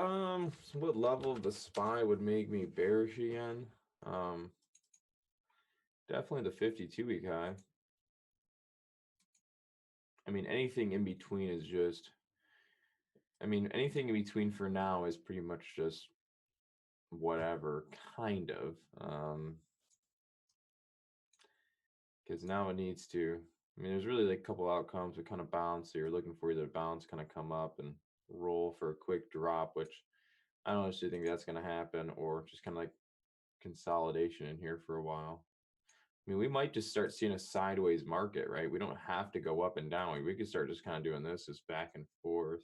So what level of the SPY would make me bearish again? Definitely the 52-week high. I mean, anything in between is just, anything in between for now is pretty much just whatever, kind of. Because now it needs to, there's really like a couple outcomes that kind of bounce. So you're looking for either bounce, kind of come up and roll for a quick drop, which I don't actually think that's going to happen, or just kind of like consolidation in here for a while. We might just start seeing a sideways market, right? We don't have to go up and down. We could start just kind of doing this as back and forth.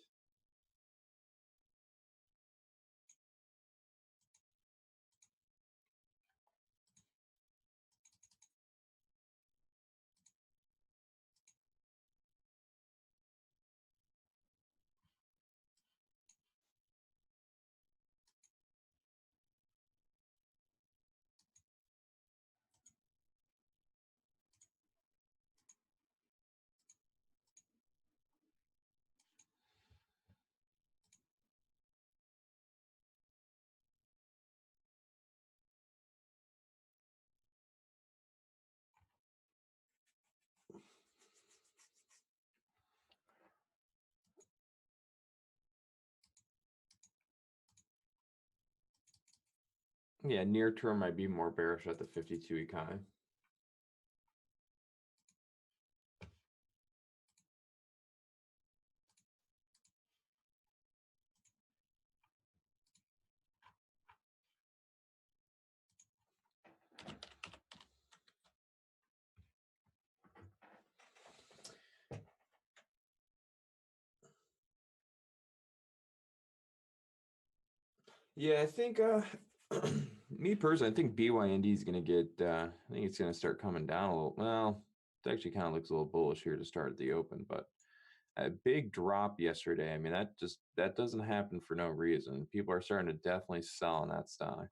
Yeah, near term might be more bearish at the 52-week high. Yeah, I think me personally, I think BYND is going to get. I think it's going to start coming down a little. Well, it actually kind of looks a little bullish here to start at the open, but a big drop yesterday. That doesn't happen for no reason. People are starting to definitely sell on that stock.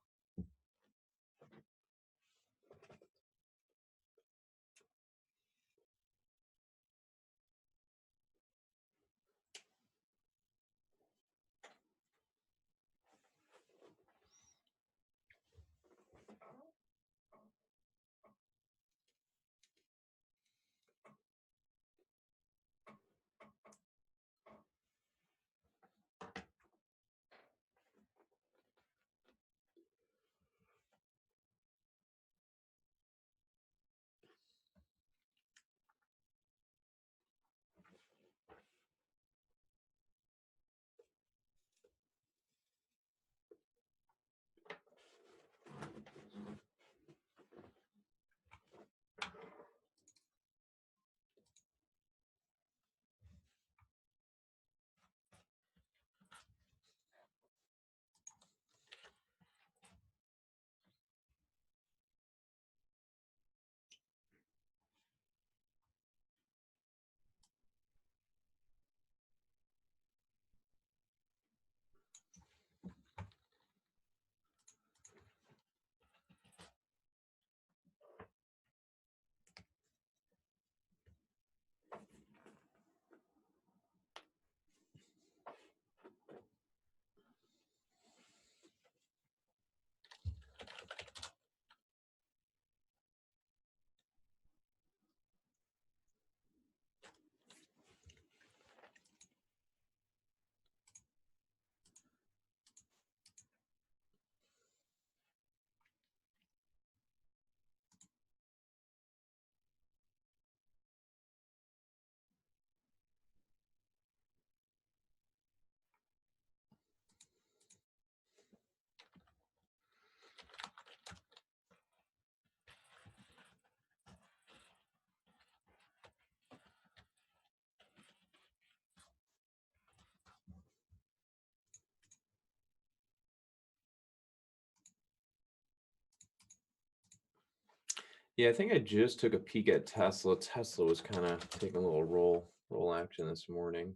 Yeah, I think I just took a peek at Tesla. Tesla was kind of taking a little roll action this morning.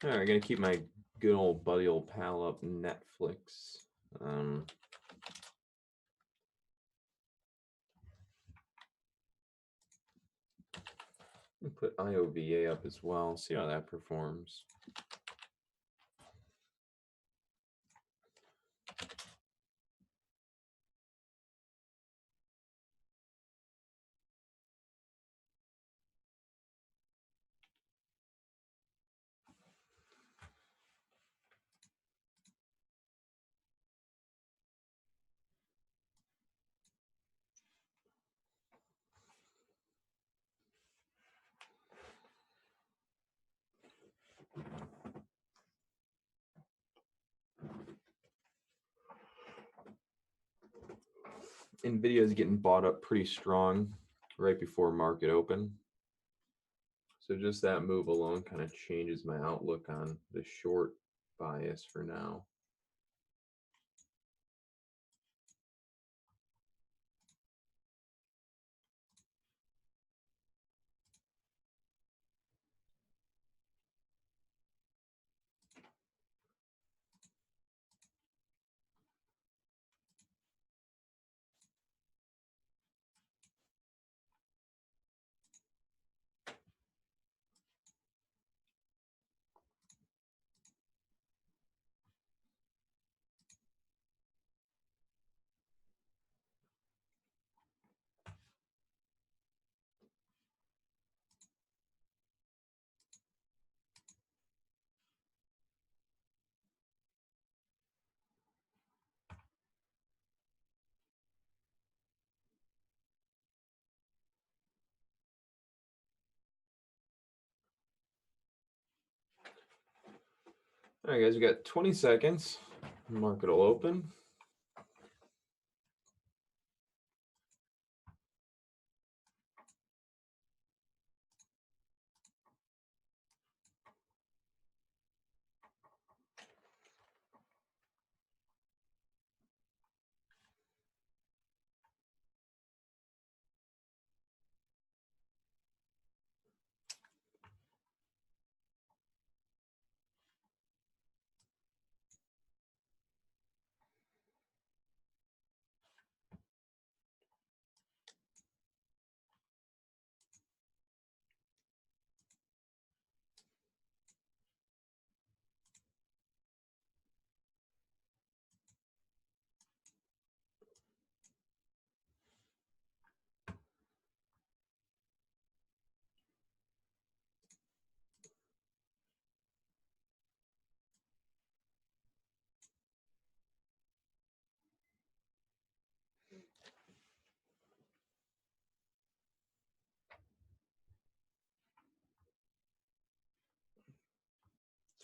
All right, gonna keep my good old buddy old pal up, Netflix. Um, Put IOVA up as well. See how that performs. Nvidia is getting bought up pretty strong right before market open. So just that move alone kind of changes my outlook on the short bias for now. All right, guys, we got 20 seconds. Market will open.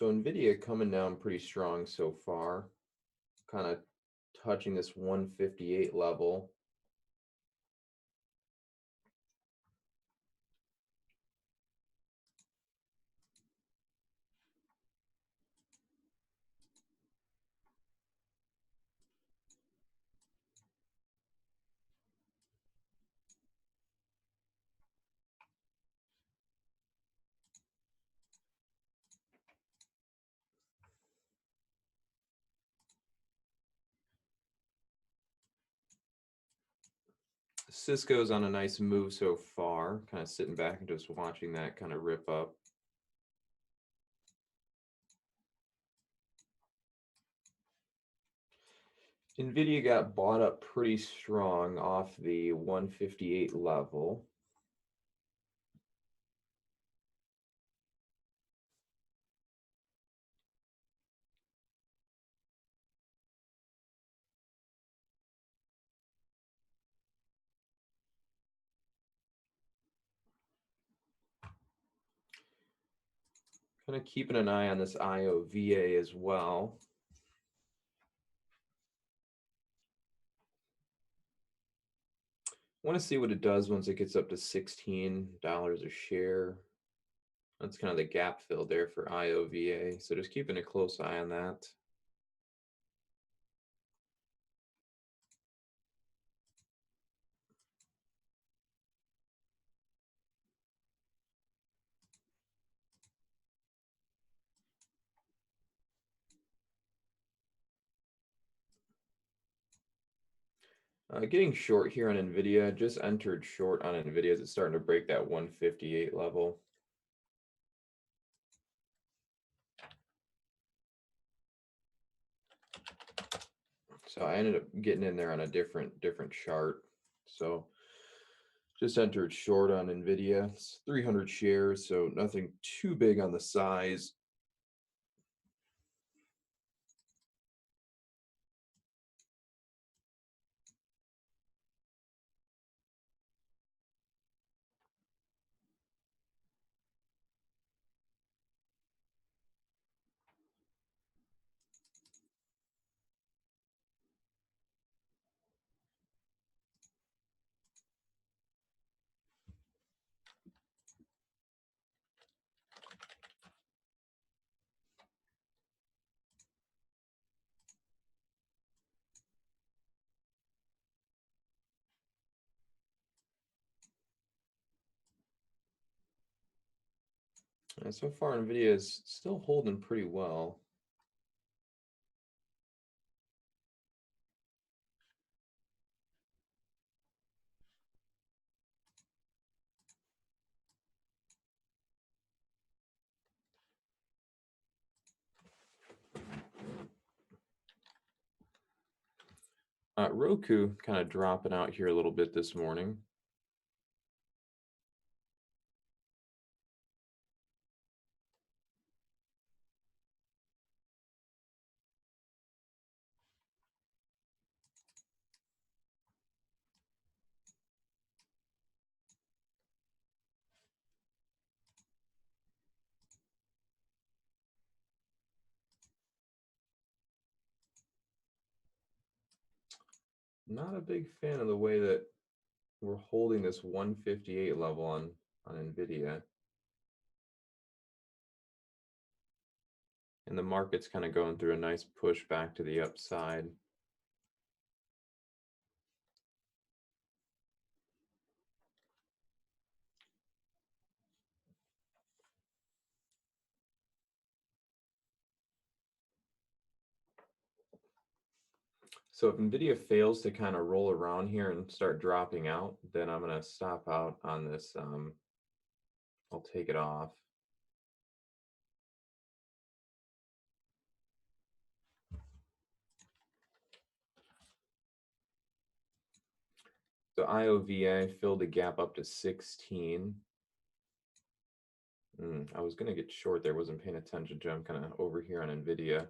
So Nvidia coming down pretty strong so far, kind of touching this 158 level. Cisco's on a nice move so far, kind of sitting back and just watching that kind of rip up. Nvidia got bought up pretty strong off the 158 level. Kind of keeping an eye on this IOVA as well. Want to see what it does once it gets up to $16 a share. That's kind of the gap fill there for IOVA. So just keeping a close eye on that. Getting short here on Nvidia. Just entered short on Nvidia as it's starting to break that 158 level. So I ended up getting in there on a different chart. So just entered short on Nvidia. It's 300 shares, so nothing too big on the size. And so far, Nvidia is still holding pretty well. Roku kind of dropping out here a little bit this morning. Not a big fan of the way that we're holding this 158 level on Nvidia. And the market's kind of going through a nice push back to the upside. So if Nvidia fails to kind of roll around here and start dropping out, then I'm going to stop out on this. I'll take it off. So IOVA filled the gap up to 16. I was going to get short there, wasn't paying attention to. I'm kind of over here on Nvidia.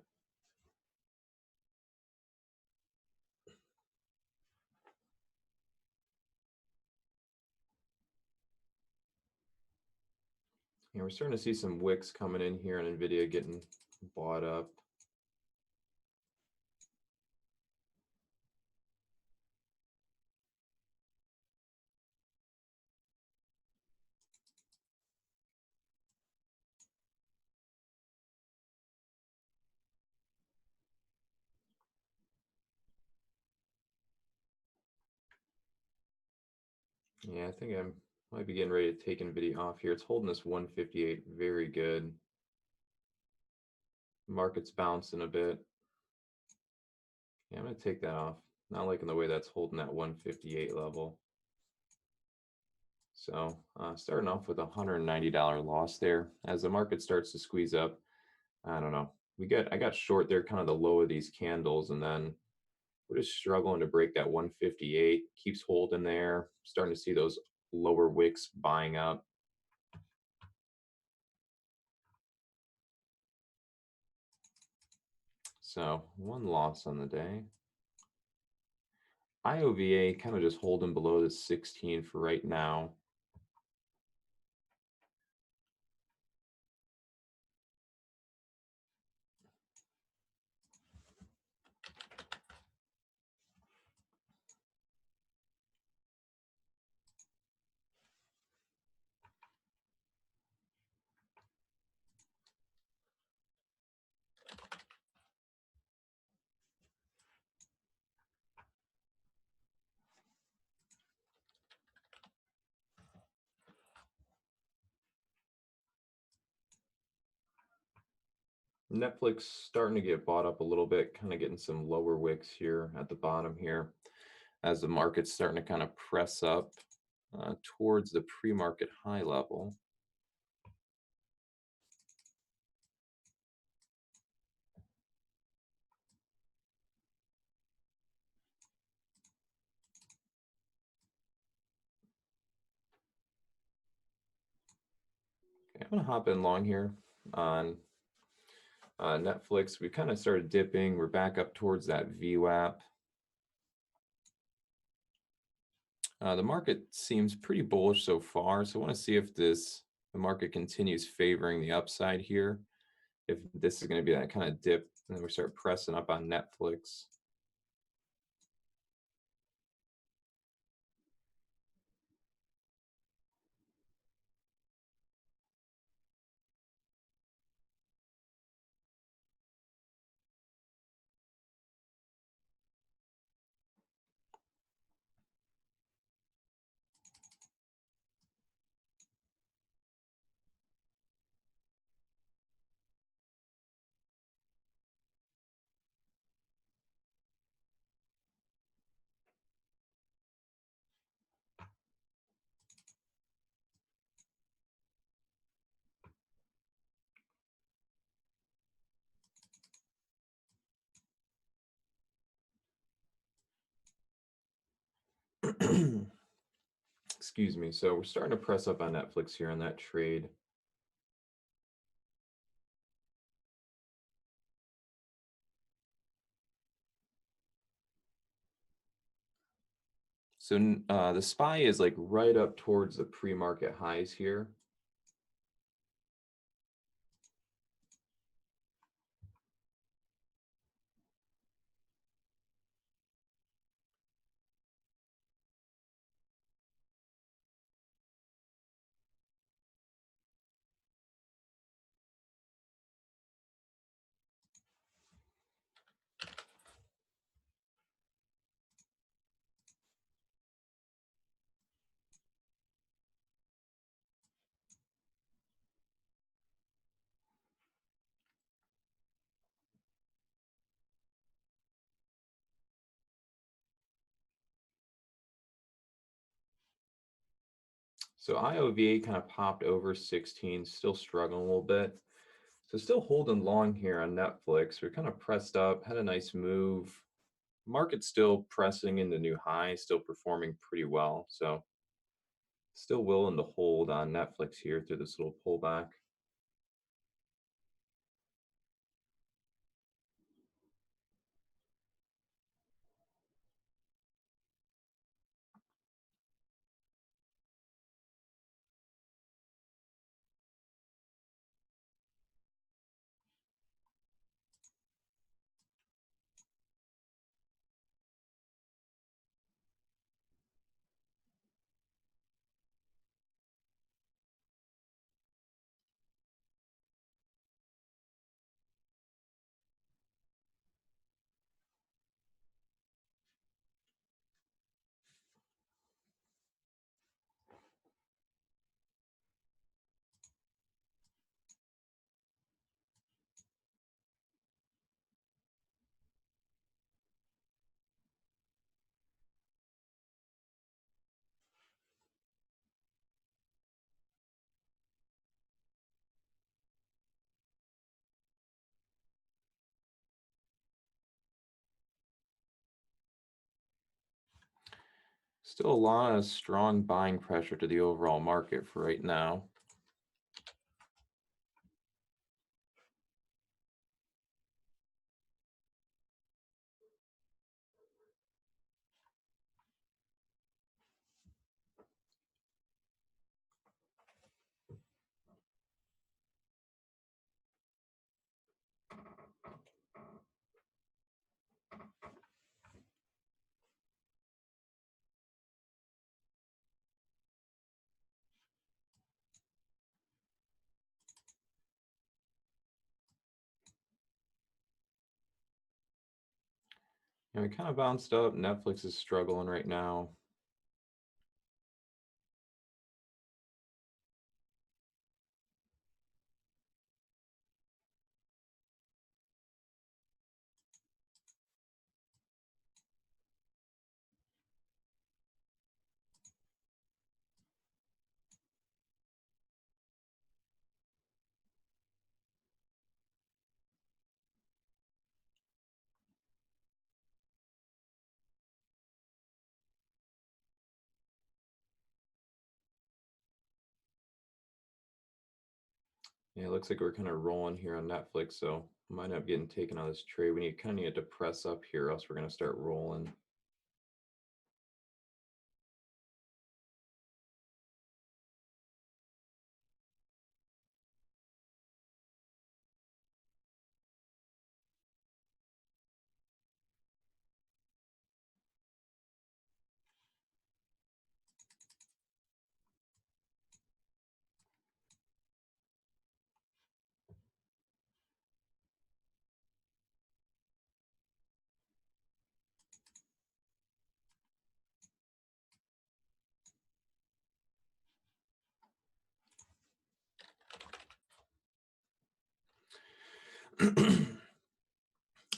Yeah, we're starting to see some wicks coming in here on Nvidia getting bought up. Yeah, I think I might be getting ready to take Nvidia off here. It's holding this 158 very good. Market's bouncing a bit. Yeah, I'm going to take that off. Not liking the way that's holding that 158 level. So starting off with a $190 loss there. As the market starts to squeeze up, I don't know. I got short there, kind of the low of these candles, and then we're just struggling to break that 158. Keeps holding there. Starting to see those lower wicks buying up. So one loss on the day. IOVA kind of just holding below the 16 for right now. Netflix starting to get bought up a little bit, kind of getting some lower wicks here at the bottom here. as the market's starting to kind of press up towards the pre-market high level. Okay, I'm gonna hop in long here on Netflix. We kind of started dipping. We're back up towards that VWAP. The market seems pretty bullish so far, so I want to see if the market continues favoring the upside here. If this is going to be that kind of dip, and then we start pressing up on Netflix. Excuse me. So we're starting to press up on Netflix here on that trade. So the SPY is like right up towards the pre-market highs here. So IOVA kind of popped over 16, still struggling a little bit. So still holding long here on Netflix. We're kind of pressed up, had a nice move. Market's still pressing in the new high, still performing pretty well. So still willing to hold on Netflix here through this little pullback. Still a lot of strong buying pressure to the overall market for right now. And we kind of bounced up. Netflix is struggling right now. Yeah, it looks like we're kind of rolling here on Netflix, so might end up getting taken on this trade. We need kind of need to press up here, else we're going to start rolling.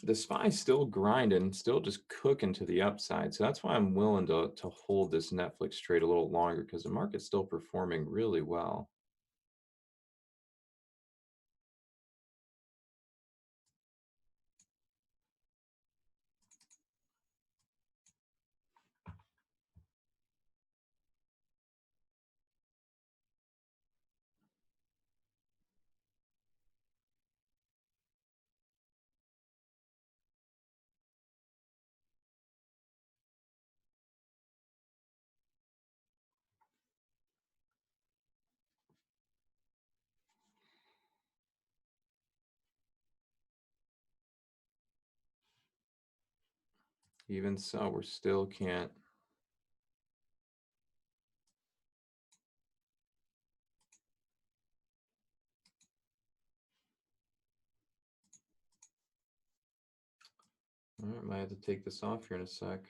The SPY's still grinding, still just cooking to the upside. So that's why I'm willing to hold this Netflix trade a little longer because the market's still performing really well. Even so, we're still can't. All right, might have to take this off here in a sec.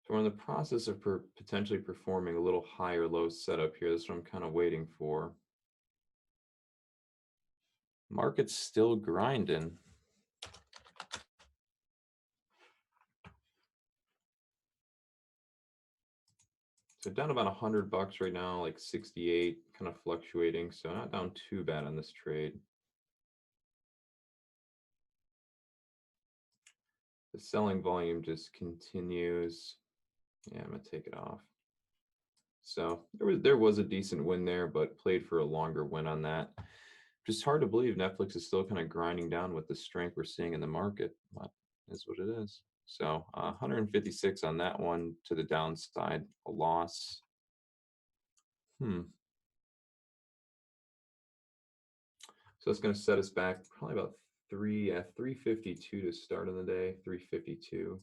So we're in the process of potentially performing a little higher low setup here. That's what I'm kind of waiting for. Market's still grinding. So down about $100 right now, like 68, kind of fluctuating. So not down too bad on this trade. The selling volume just continues. Yeah, I'm gonna take it off. So there was a decent win there, but played for a longer win on that. Just hard to believe Netflix is still kind of grinding down with the strength we're seeing in the market, but is what it is. So 156 on that one to the downside, a loss. So that's going to set us back probably about 352 to start on the day, 352.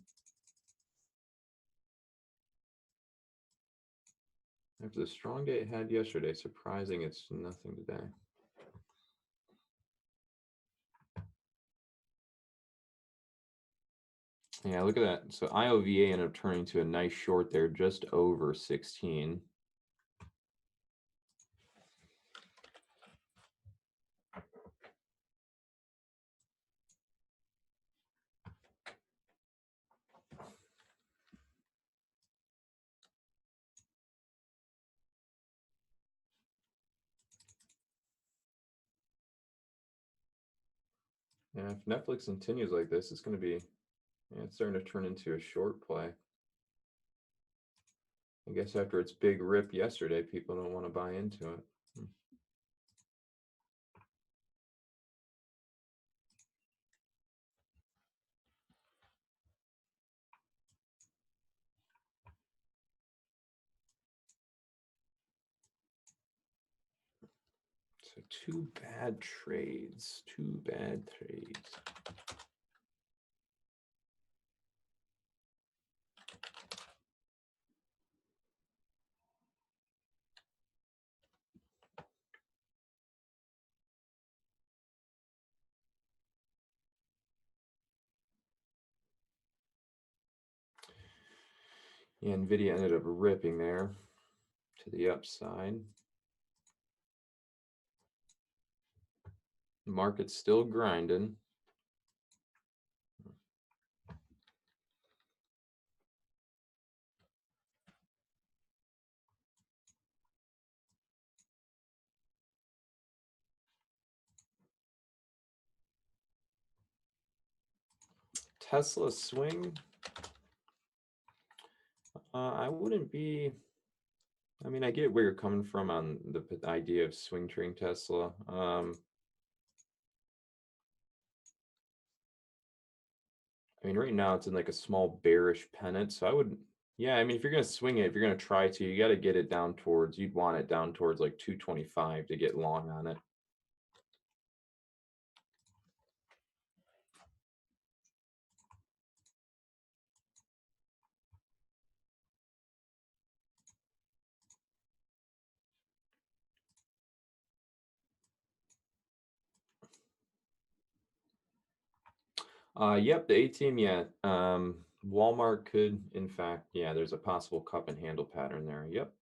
After the strong day it had yesterday, surprising it's nothing today. Yeah, look at that. So IOVA ended up turning to a nice short there, just over 16. Yeah, if Netflix continues like this, it's going to be, yeah, it's starting to turn into a short play. I guess after its big rip yesterday, people don't want to buy into it. So two bad trades. Two bad trades. Yeah, Nvidia ended up ripping there to the upside. Market's still grinding. Tesla swing. I wouldn't be. I mean, I get where you're coming from on the idea of swing trading Tesla. I mean, right now it's in like a small bearish pennant, so I would, yeah. I mean, if you're gonna swing it, if you're gonna try to, you got to get it down towards. You'd want it down towards like 225 to get long on it. Yep, the ATM, yeah. Walmart could, in fact, yeah, there's a possible cup and handle pattern there. Yep.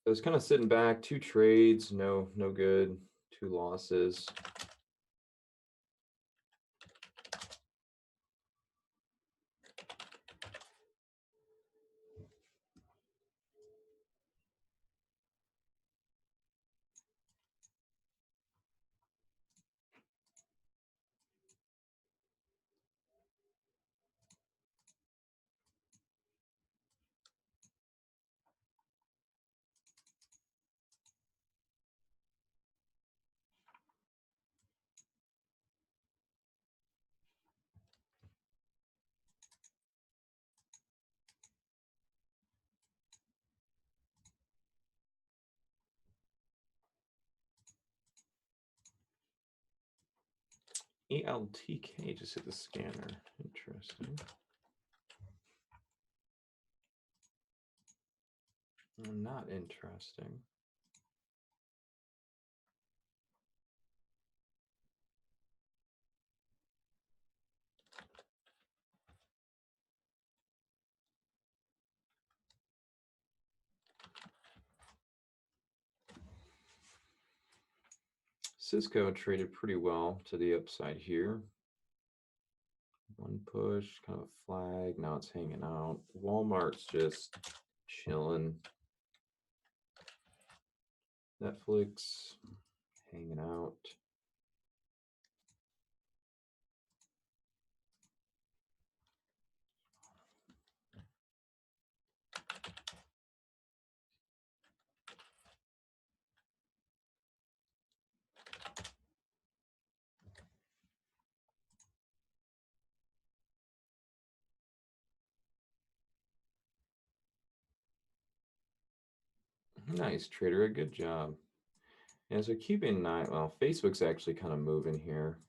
It was kind of sitting back, 2 trades, no good, 2 losses. ELTK just hit the scanner. Interesting. Not interesting. Cisco traded pretty well to the upside here. One push, kind of a flag. Now it's hanging out. Walmart's just chilling. Netflix hanging out. Nice, trader. A good job. Yeah, so keeping an eye. Well, Facebook's actually kind of moving here.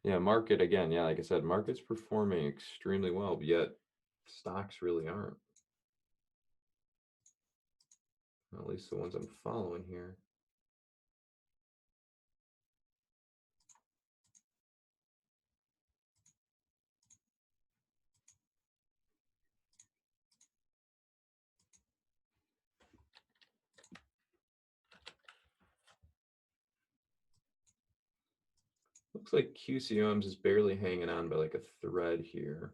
Yeah, market again. Yeah, like I said, market's performing extremely well, but yet stocks really aren't. At least the ones I'm following here. Looks like QCOMs is barely hanging on by like a thread here.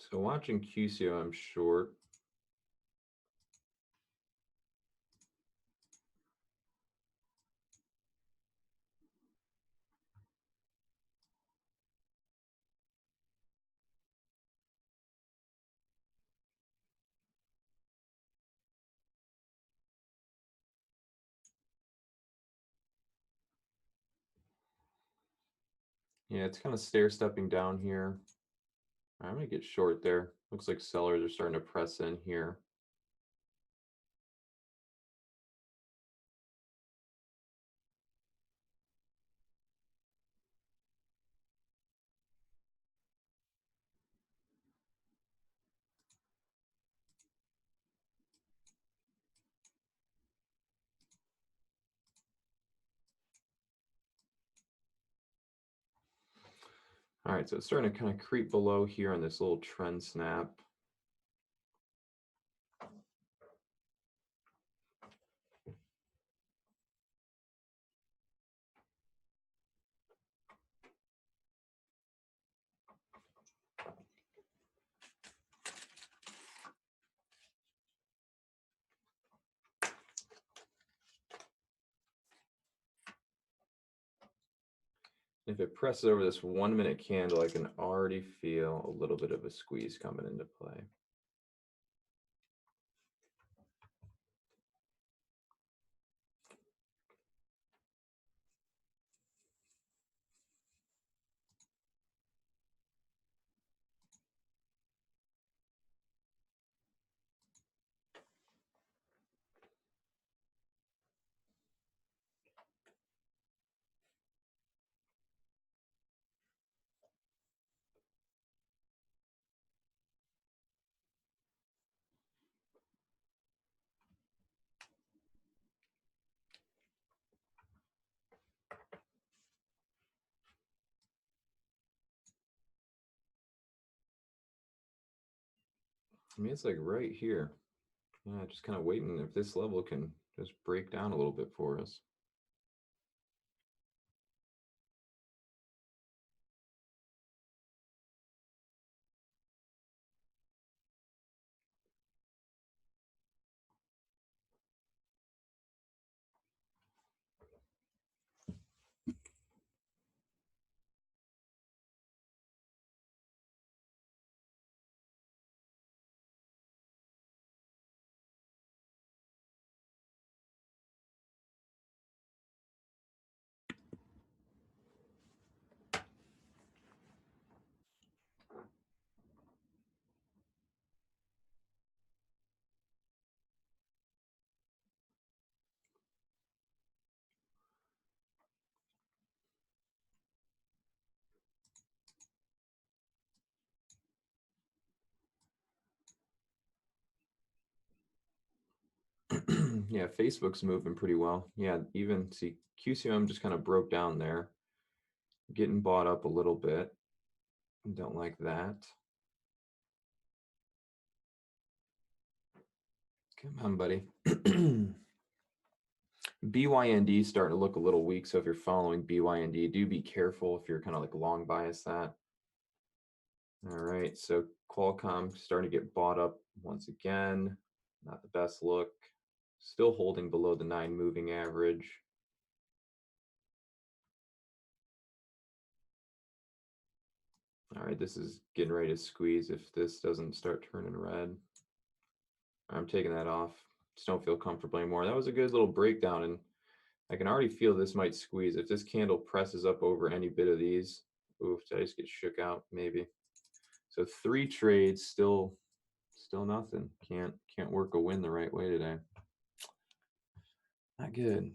So watching QCO, I'm short. Yeah, it's kind of stair stepping down here. I'm gonna get short there. Looks like sellers are starting to press in here. All right, so it's starting to kind of creep below here on this little trend snap. If it presses over this 1 minute candle, I can already feel a little bit of a squeeze coming into play. I mean, it's like right here. Yeah, just kind of waiting if this level can just break down a little bit for us. Yeah, Facebook's moving pretty well. Yeah, even see QCM just kind of broke down there, getting bought up a little bit. Don't like that. Come on, buddy. BYND starting to look a little weak. So if you're following BYND, do be careful if you're kind of like long bias that. All right, so Qualcomm starting to get bought up once again. Not the best look. Still holding below the 9 moving average. All right, this is getting ready to squeeze if this doesn't start turning red. I'm taking that off. Just don't feel comfortable anymore. That was a good little breakdown, and I can already feel this might squeeze. If this candle presses up over any bit of these, oof, did I just get shook out? Maybe. So 3 trades, still nothing. Can't work a win the right way today. Not good.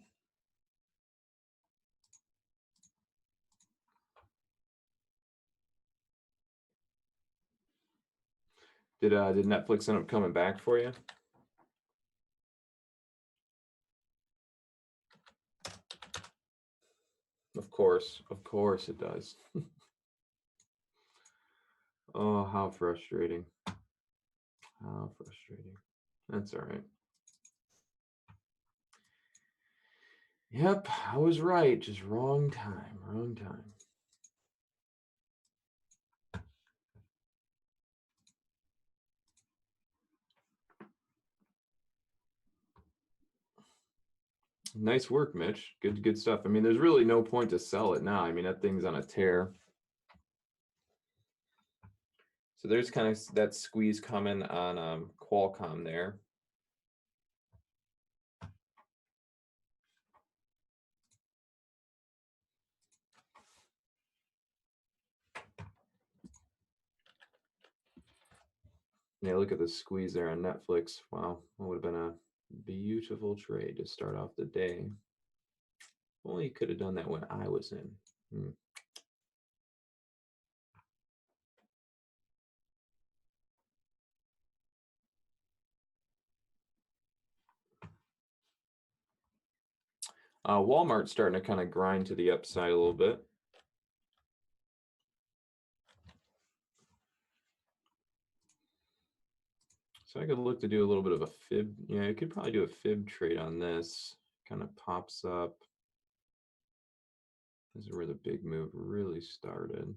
Did Netflix end up coming back for you? Of course it does. Oh, how frustrating. How frustrating. That's all right. Yep, I was right. Just wrong time, wrong time. Nice work, Mitch. Good stuff. I mean, there's really no point to sell it now. I mean, that thing's on a tear. So there's kind of that squeeze coming on Qualcomm there. Yeah, look at the squeeze there on Netflix. Wow, that would have been a beautiful trade to start off the day. Only you could have done that when I was in. Walmart's starting to kind of grind to the upside a little bit. So I could look to do a little bit of a fib. Yeah, I could probably do a fib trade on this. Kind of pops up. This is where the big move really started.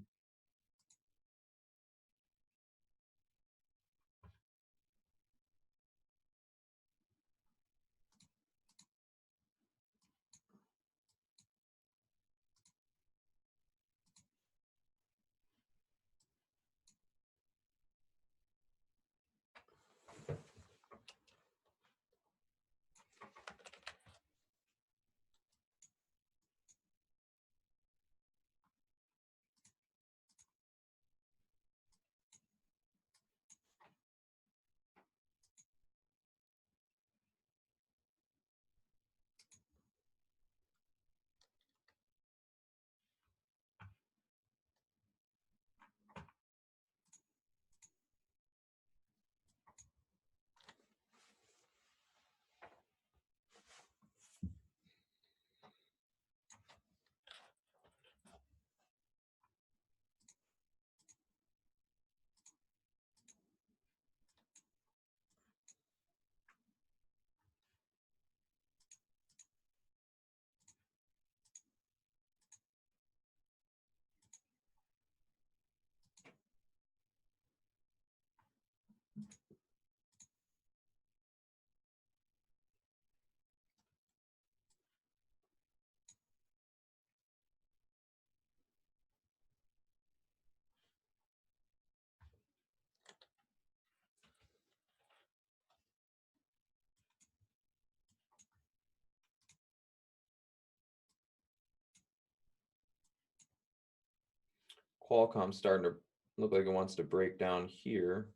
Qualcomm starting to look like it wants to break down here.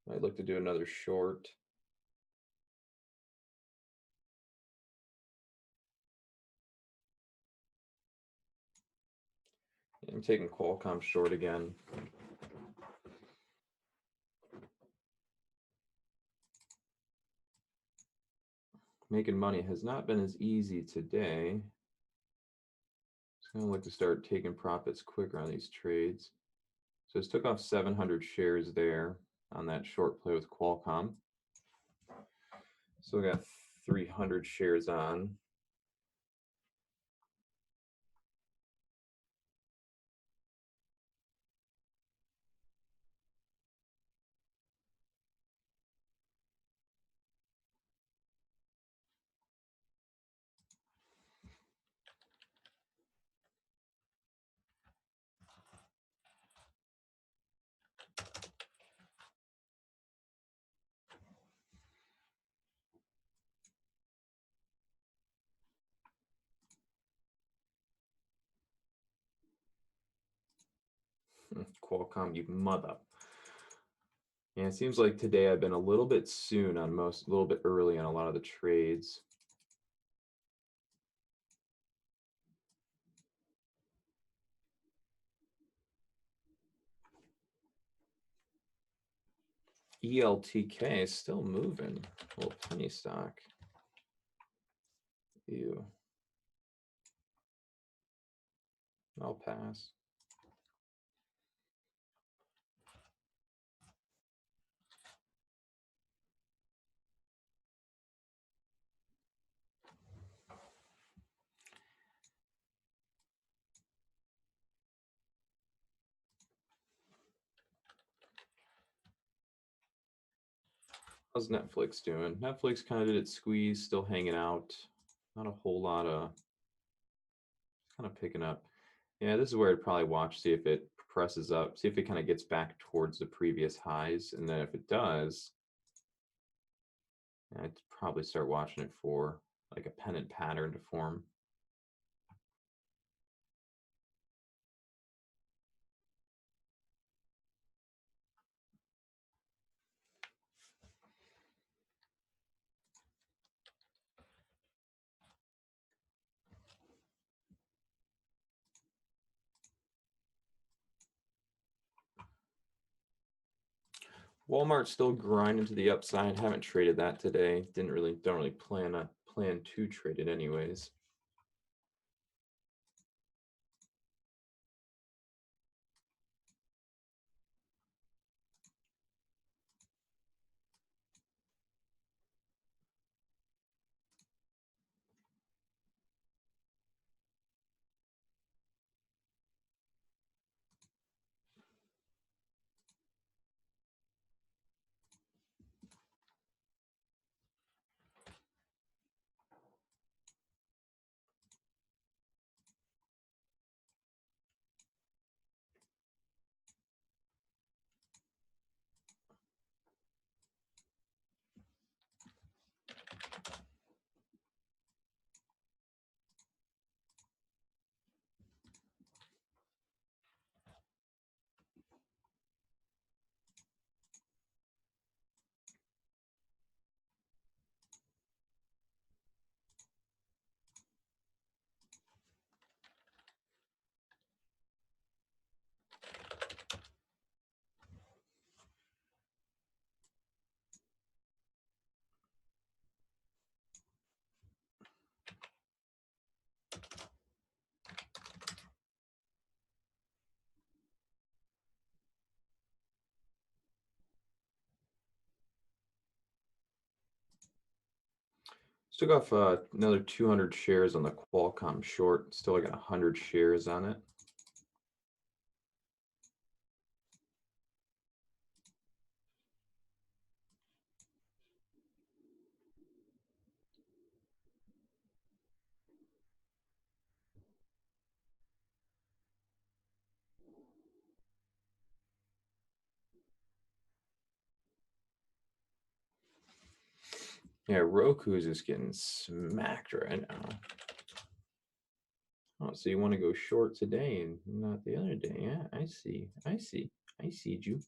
Might look to do another short. I'm taking Qualcomm short again. Making money has not been as easy today. Just gonna look to start taking profits quicker on these trades. So this took off 700 shares there on that short play with Qualcomm. So we got 300 shares on. Qualcomm, you mother. Yeah, it seems like today I've been a little bit soon on most, a little bit early on a lot of the trades. ELTK is still moving. A little penny stock. Ew. I'll pass. How's Netflix doing? Netflix kind of did its squeeze, still hanging out. Not a whole lot of kind of picking up. Yeah, this is where I'd probably watch, see if it presses up, see if it kind of gets back towards the previous highs. And then if it does, I'd probably start watching it for like a pennant pattern to form. Walmart's still grinding to the upside. Haven't traded that today. Don't really plan to trade it anyways. Still got another 200 shares on the Qualcomm short. Still got 100 shares on it. Yeah, Roku's just getting smacked right now. Oh, so you want to go short today and not the other day? Yeah, I see. I see you.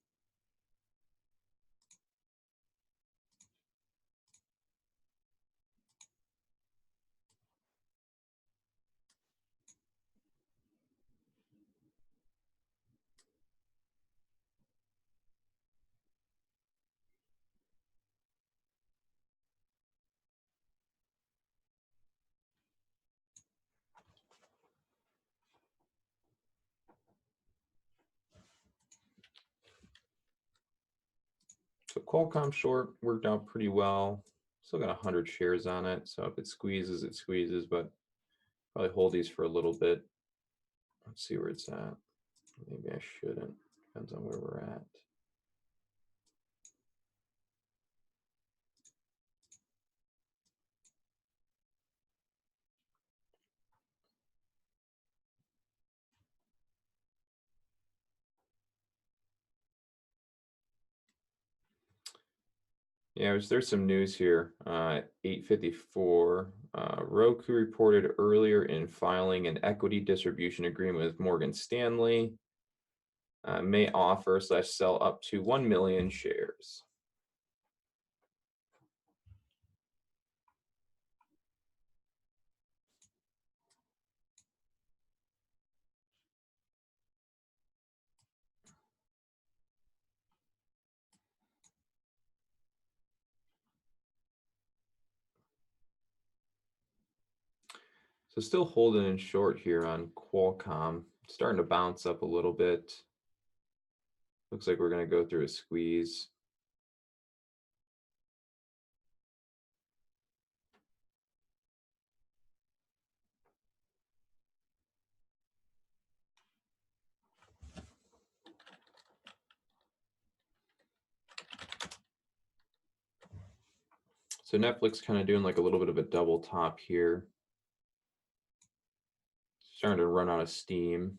So Qualcomm short worked out pretty well. Still got 100 shares on it. So if it squeezes, it squeezes, but probably hold these for a little bit. Let's see where it's at. Maybe I shouldn't. Depends on where we're at. Yeah, there's some news here. 8:54. Roku reported earlier in filing an equity distribution agreement with Morgan Stanley. May offer / sell up to 1 million shares. So still holding in short here on Qualcomm. Starting to bounce up a little bit. Looks like we're going to go through a squeeze. So Netflix kind of doing like a little bit of a double top here. starting to run out of steam.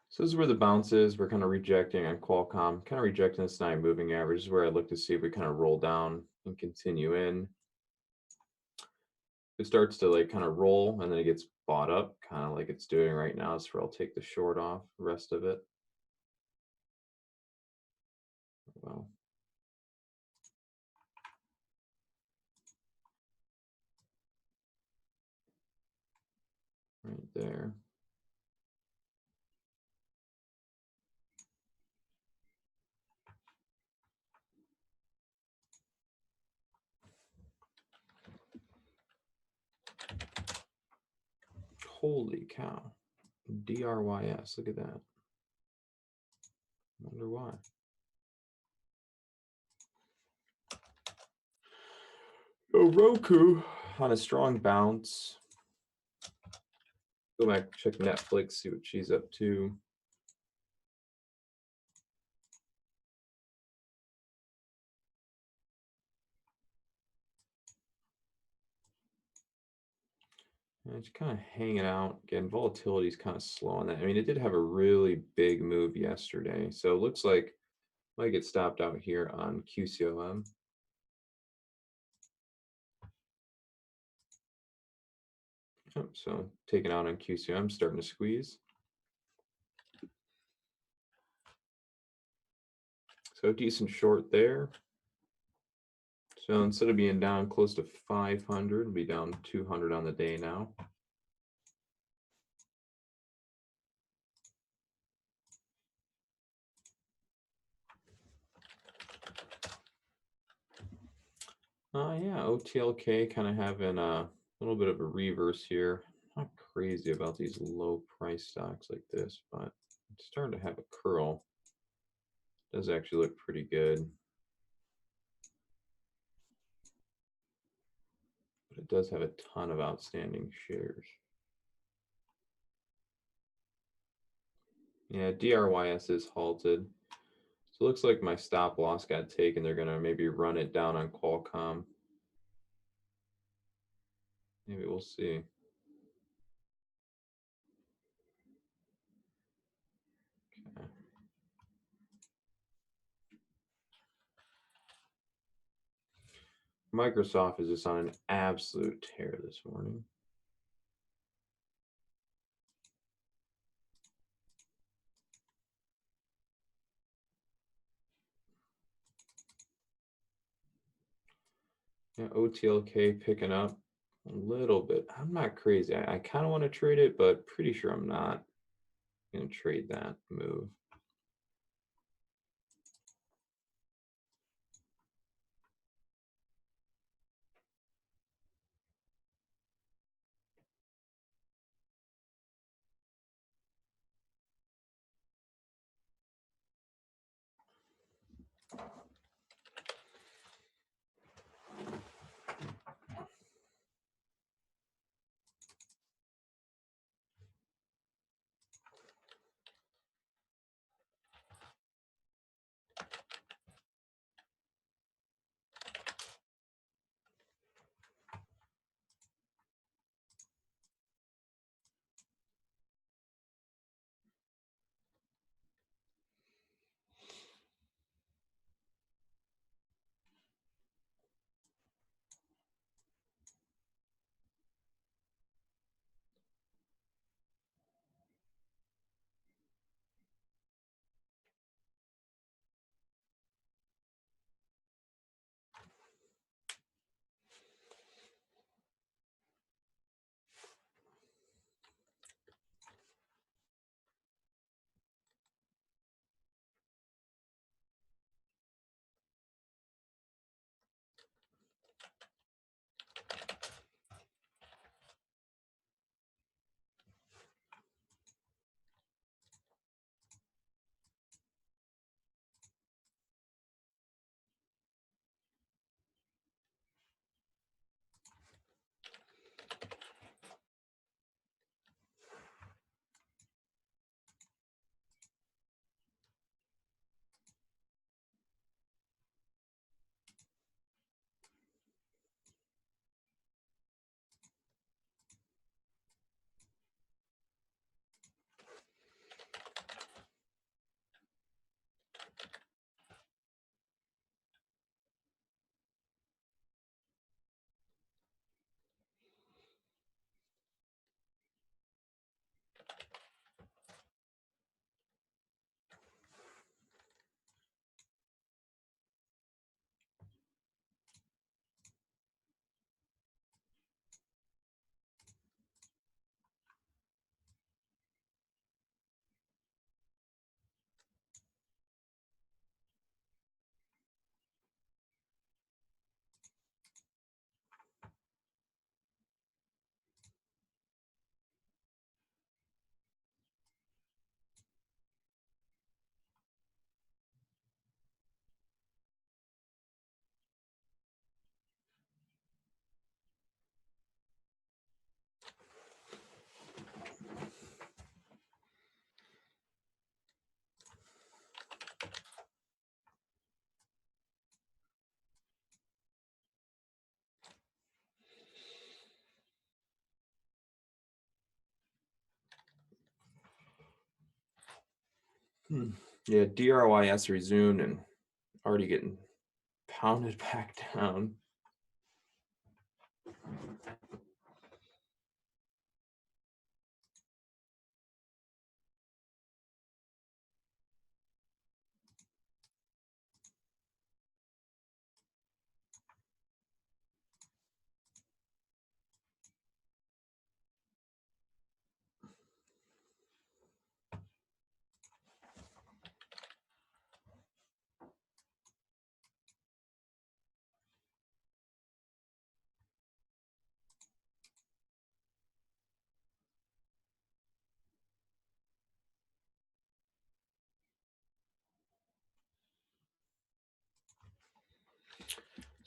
So this is where the bounce is. We're kind of rejecting on Qualcomm, kind of rejecting this 9 moving average. This is where I look to see if we kind of roll down and continue in. It starts to like kind of roll and then it gets bought up, kind of like it's doing right now. That's where I'll take the short off the rest of it. Well, right there. Holy cow. DRYS, look at that. Wonder why. Oh, Roku on a strong bounce. Go back, check Netflix, see what she's up to. And it's kind of hanging out. Again, volatility is kind of slow on that. I mean, it did have a really big move yesterday. So it looks like it might get stopped out here on QCOM. Yep, so taking out on QCOM, starting to squeeze. So decent short there. So instead of being down close to 500, it'll be down 200 on the day now. Yeah, OTLK kind of having a little bit of a reverse here. Not crazy about these low price stocks like this, but it's starting to have a curl. Does actually look pretty good. But it does have a ton of outstanding shares. Yeah, DRYS is halted. So it looks like my stop loss got taken. They're going to maybe run it down on Qualcomm. Maybe we'll see. Okay. Microsoft is just on an absolute tear this morning. Yeah, OTLK picking up a little bit. I'm not crazy. I kind of want to trade it, but pretty sure I'm not going to trade that move. Hmm. Yeah, DRYS resumed and already getting pounded back down.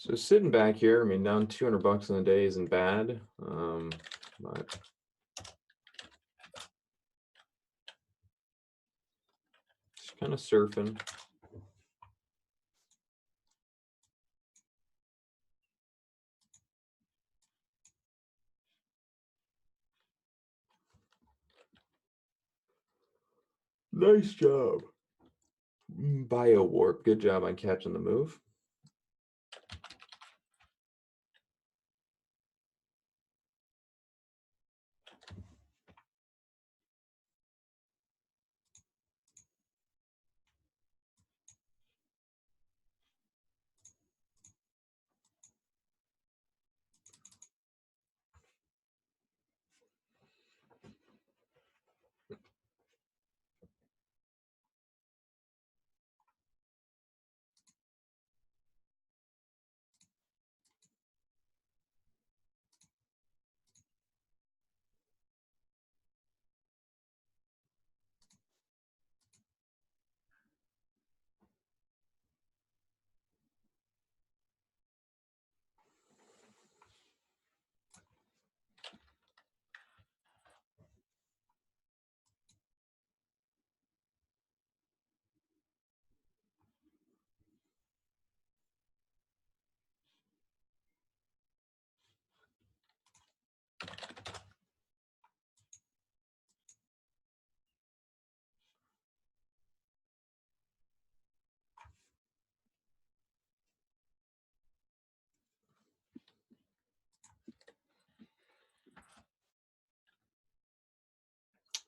So sitting back here, I mean, down 200 bucks in a day isn't bad, but just kind of surfing. Nice job. Bio warp. Good job on catching the move.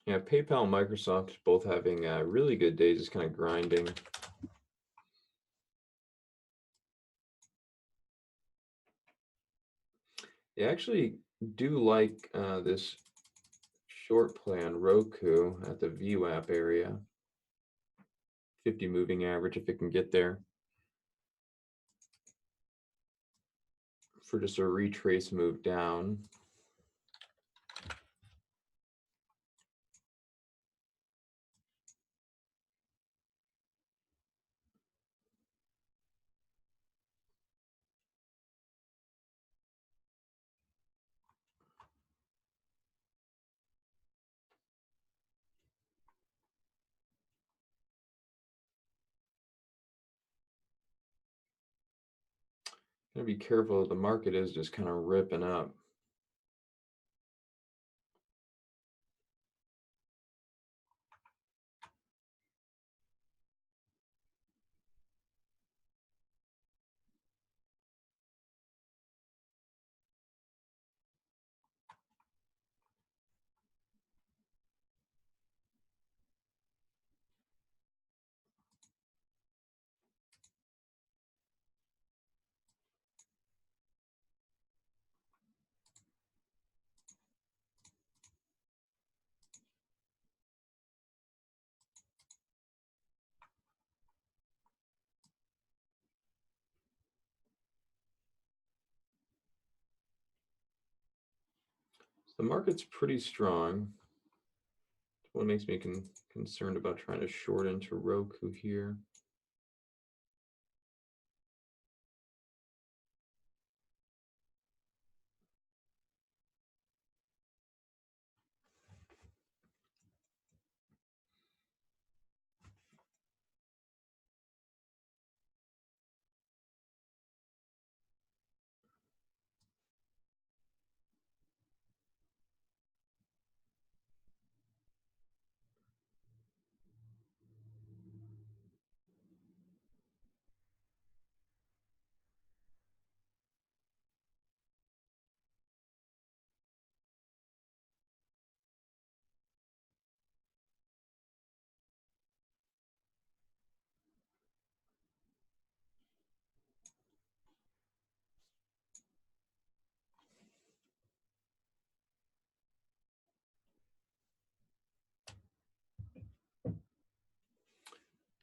Yeah, PayPal and Microsoft both having really good days, just kind of grinding. I actually do like this short play on Roku at the VWAP area. 50 moving average if it can get there for just a retrace move down. Gotta be careful. The market is just kind of ripping up. The market's pretty strong. What makes me concerned about trying to short into Roku here.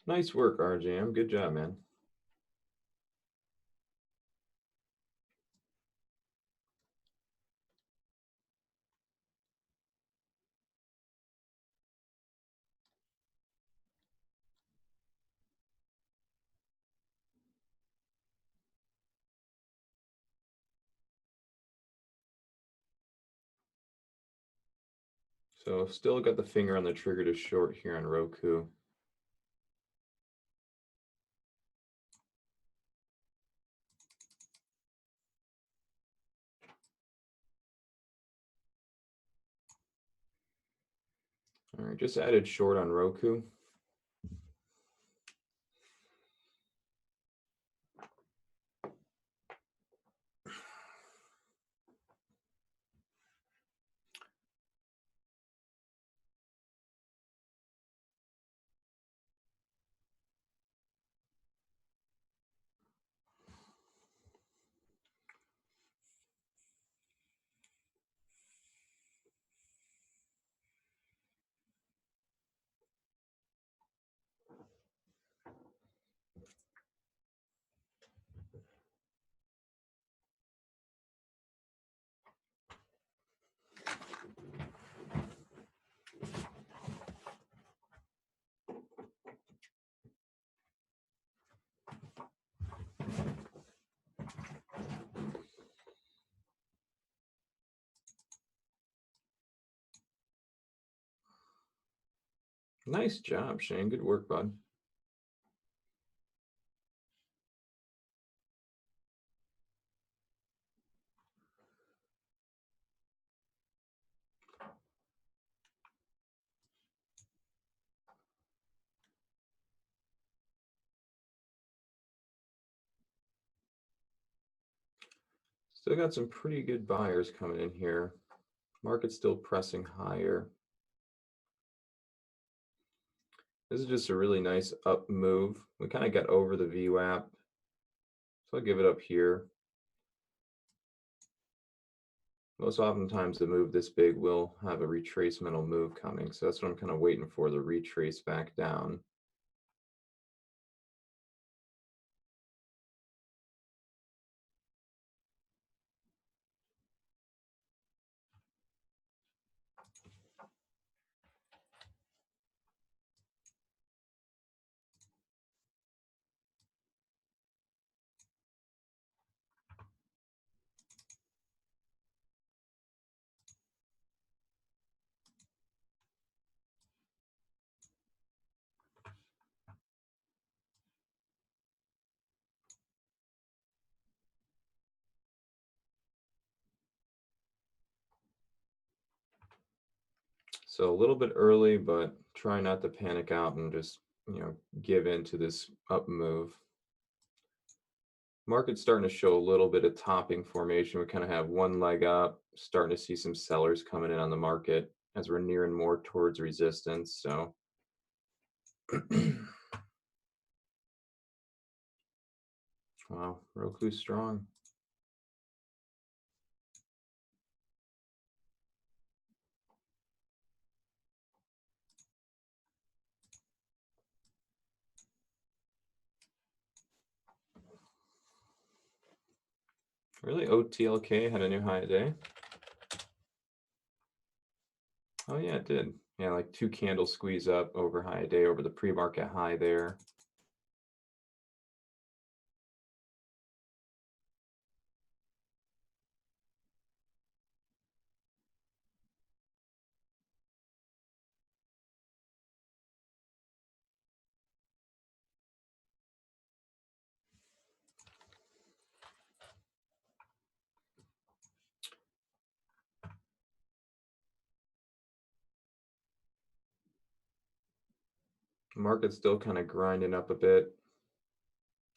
Nice work, RJM. Good job, man. So still got the finger on the trigger to short here on Roku. All right, just added short on Roku. Nice job, Shane. Good work, bud. Still got some pretty good buyers coming in here. Market's still pressing higher. This is just a really nice up move. We kind of got over the VWAP. So I'll give it up here. Most oftentimes the move this big will have a retracemental move coming. So that's what I'm kind of waiting for, the retrace back down. So a little bit early, but try not to panic out and just, give in to this up move. Market's starting to show a little bit of topping formation. We kind of have one leg up, starting to see some sellers coming in on the market as we're nearing more towards resistance. So wow, Roku strong. Really, OTLK had a new high today. Oh yeah, it did. Yeah, like 2 candles squeeze up over high a day over the pre-market high there. Market's still kind of grinding up a bit.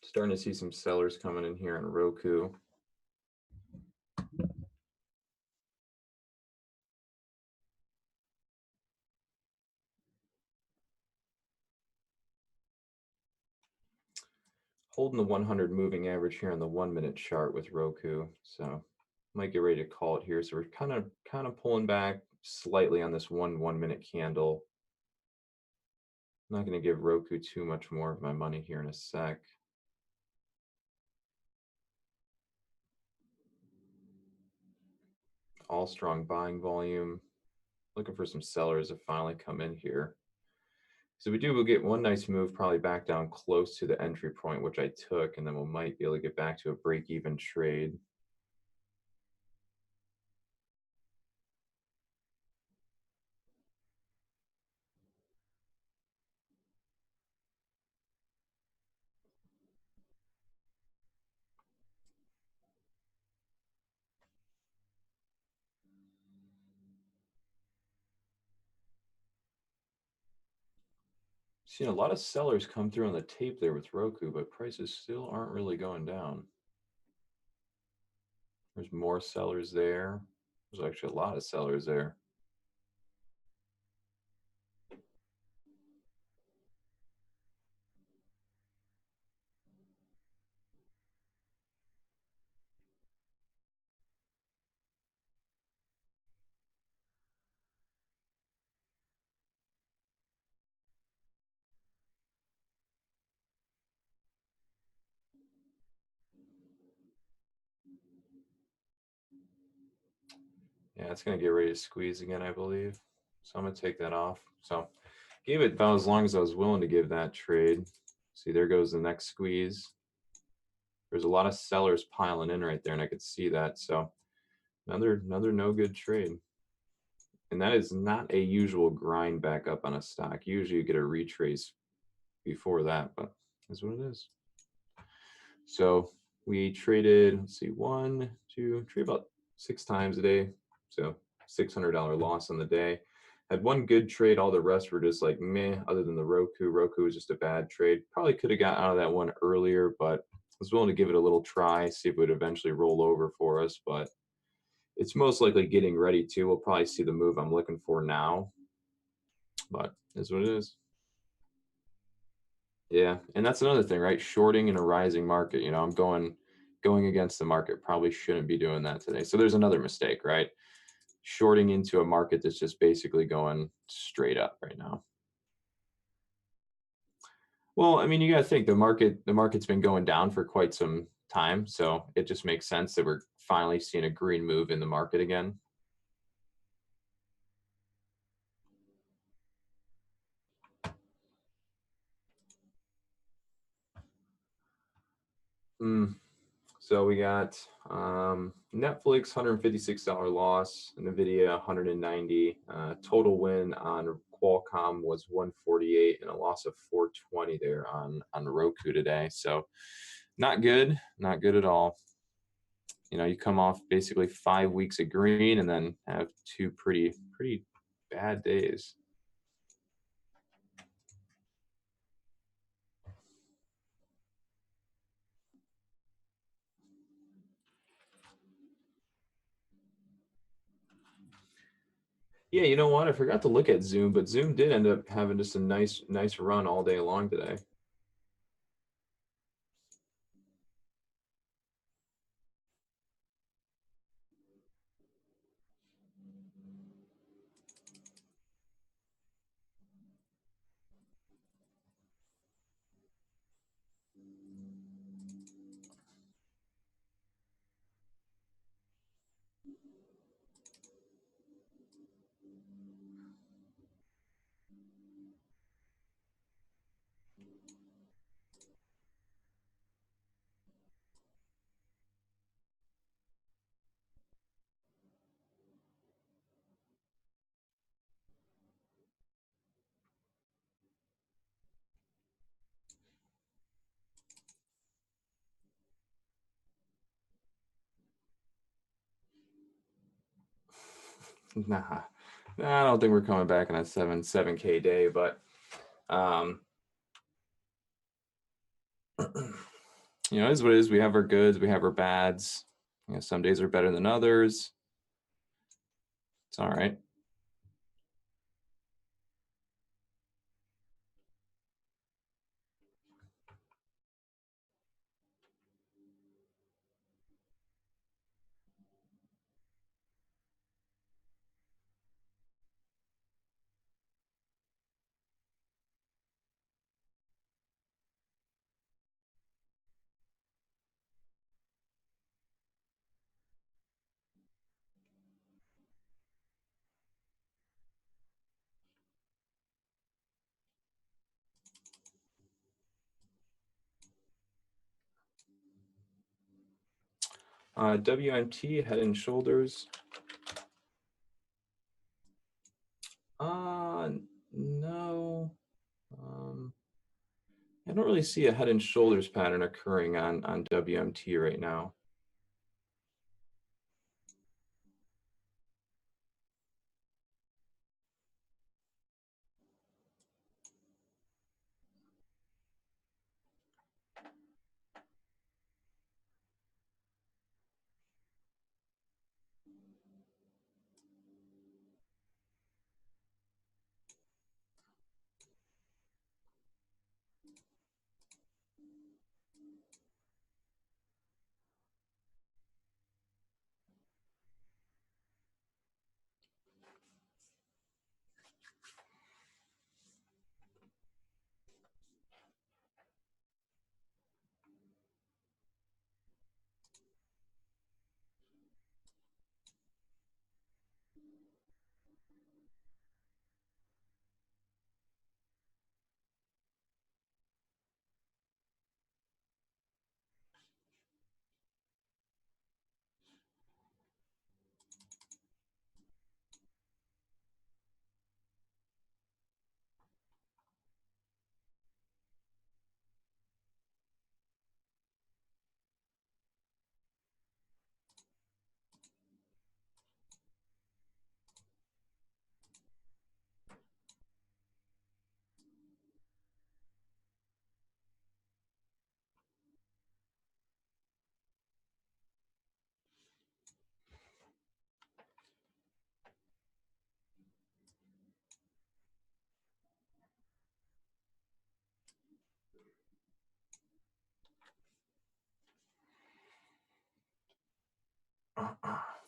Starting to see some sellers coming in here on Roku. Holding the 100 moving average here on the 1-minute chart with Roku. So might get ready to call it here. So we're kind of pulling back slightly on this 1 1-minute candle. I'm not going to give Roku too much more of my money here in a sec. All strong buying volume. Looking for some sellers to finally come in here. So we'll get one nice move probably back down close to the entry point, which I took, and then we might be able to get back to a break-even trade. Seen a lot of sellers come through on the tape there with Roku, but prices still aren't really going down. There's more sellers there. There's actually a lot of sellers there. Yeah, it's going to get ready to squeeze again, I believe. So I'm going to take that off. So gave it about as long as I was willing to give that trade. See, there goes the next squeeze. There's a lot of sellers piling in right there, and I could see that. So another no good trade. And that is not a usual grind back up on a stock. Usually you get a retrace before that, but that's what it is. So we traded, let's see, trade about 6 times a day. So $600 loss on the day. Had one good trade. All the rest were just like meh, other than the Roku. Roku was just a bad trade. Probably could have got out of that one earlier, but I was willing to give it a little try, see if it would eventually roll over for us. But it's most likely getting ready to. We'll probably see the move I'm looking for now, but it's what it is. Yeah, and that's another thing, right? Shorting in a rising market. I'm going against the market. Probably shouldn't be doing that today. So there's another mistake, right? Shorting into a market that's just basically going straight up right now. Well, I mean, you got to think the market's been going down for quite some time, so it just makes sense that we're finally seeing a green move in the market again. Hmm. So we got Netflix $156 loss, Nvidia 190. Total win on Qualcomm was 148, and a loss of 420 there on Roku today. So not good, not good at all. You come off basically 5 weeks of green and then have two pretty bad days. Yeah, you know what? I forgot to look at Zoom, but Zoom did end up having just a nice run all day long today. Nah, I don't think we're coming back on a 7K day, but um, it is what it is. We have our goods, we have our bads. Some days are better than others. It's all right. WMT, Head and Shoulders. No. Um, I don't really see a Head and Shoulders pattern occurring on WMT right now.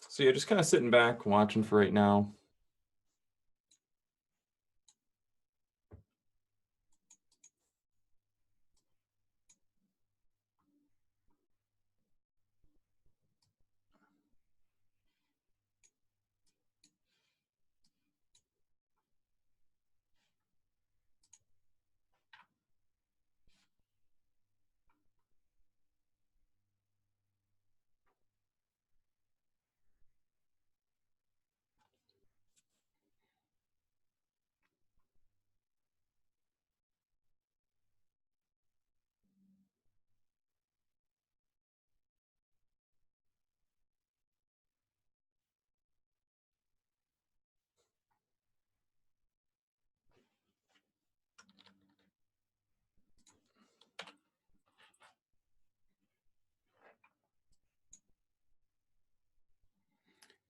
So yeah, just kind of sitting back, watching for right now.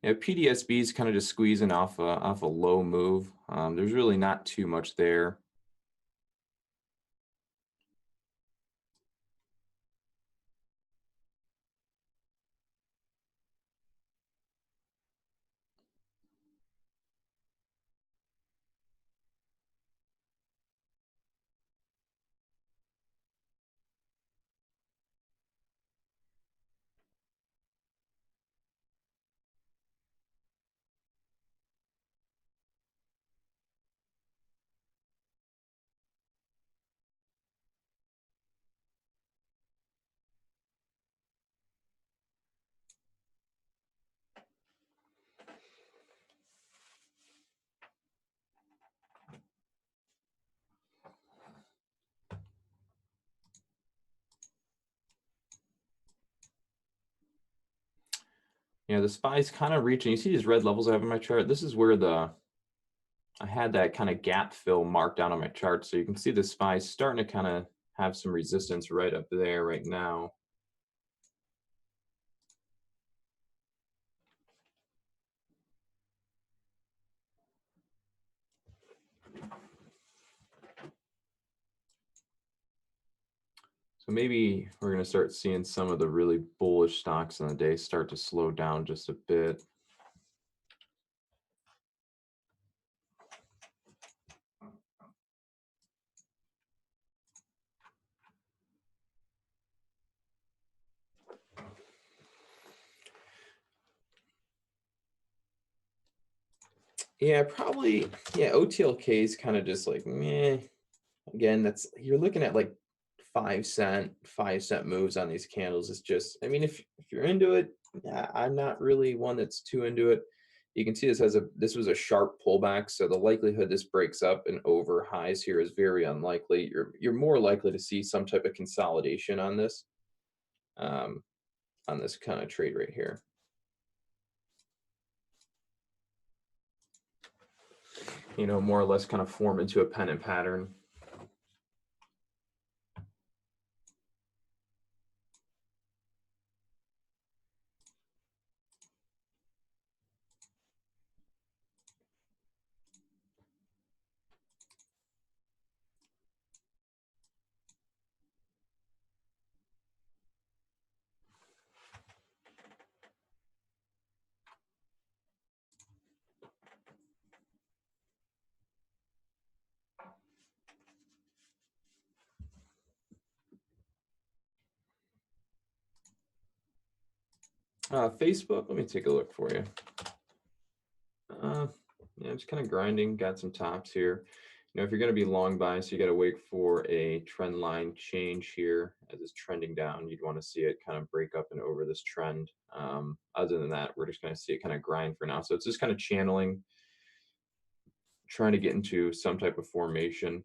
Yeah, PDSB is kind of just squeezing off a low move. There's really not too much there. Yeah, the spy's kind of reaching. You see these red levels I have in my chart? This is where I had that kind of gap fill marked down on my chart. So you can see the spy starting to kind of have some resistance right up there right now. So maybe we're going to start seeing some of the really bullish stocks in the day start to slow down just a bit. Yeah, probably. Yeah, OTLK is kind of just like meh. Again, that's you're looking at like 5 cent moves on these candles. It's just, I mean, if you're into it, Yeah, I'm not really one that's too into it. You can see this was a sharp pullback, so the likelihood this breaks up and over highs here is very unlikely. You're more likely to see some type of consolidation um, on this kind of trade right here. You know, more or less kind of form into a pennant pattern. Facebook, let me take a look for you. Uh, yeah, I'm just kind of grinding, got some tops here. You know, if you're going to be long bias, you got to wait for a trend line change here as it's trending down. You'd want to see it kind of break up and over this trend. Other than that, we're just going to see it kind of grind for now. So it's just kind of channeling, trying to get into some type of formation.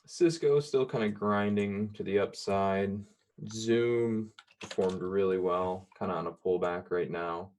Cisco is still kind of grinding to the upside. Zoom performed really well, kind of on a pullback right now.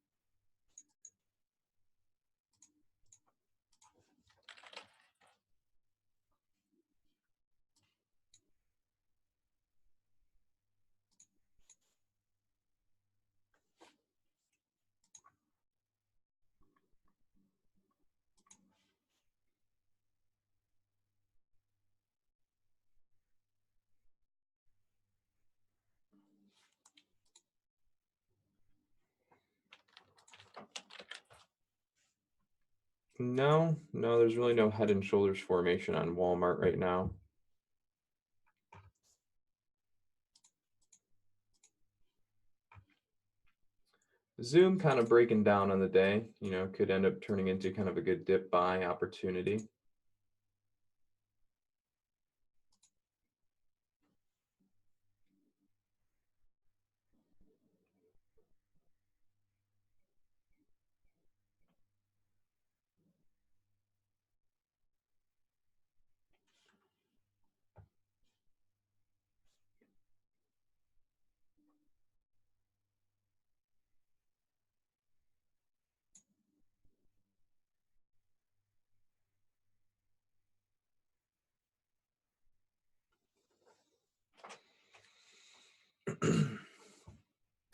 No, there's really no head and shoulders formation on Walmart right now. Zoom kind of breaking down on the day, you know, could end up turning into kind of a good dip buy opportunity.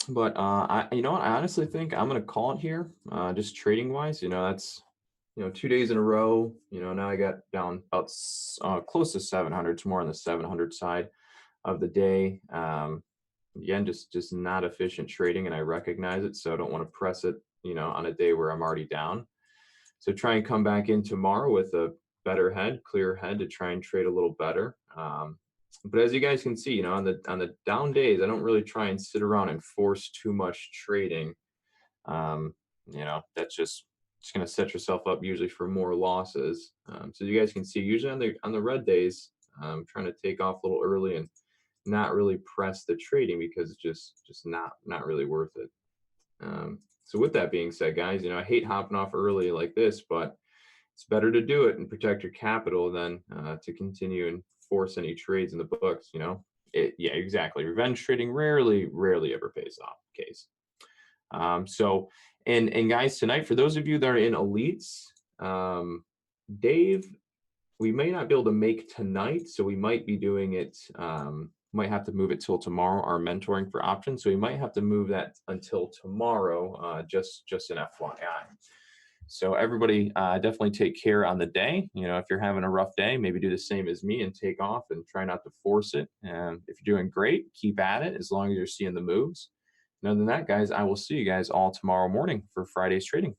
But you know what? I honestly think I'm gonna call it here. Just trading wise, you know, that's 2 days in a row. You know, now I got down about close to 700. It's more on the 700 side of the day. Again, just not efficient trading, and I recognize it, so I don't want to press it. You know, on a day where I'm already down. So try and come back in tomorrow with a better head, clear head to try and trade a little better. But as you guys can see, you know, on the down days, I don't really try and sit around and force too much trading. You know, that's just going to set yourself up usually for more losses. So you guys can see usually on the red days, I'm trying to take off a little early and not really press the trading because it's just not really worth it. So with that being said, guys, you know, I hate hopping off early like this, but it's better to do it and protect your capital than to continue and force any trades in the books. You know, yeah, exactly. Revenge trading rarely ever pays off. Case. So, and guys, tonight for those of you that are in elites, Dave, we may not be able to make tonight, so we might be doing it. Might have to move it till tomorrow. Our mentoring for options, so we might have to move that until tomorrow. Just an FYI. So everybody, definitely take care on the day. You know, if you're having a rough day, maybe do the same as me and take off and try not to force it. And if you're doing great, keep at it as long as you're seeing the moves. And other than that, guys, I will see you guys all tomorrow morning for Friday's trading.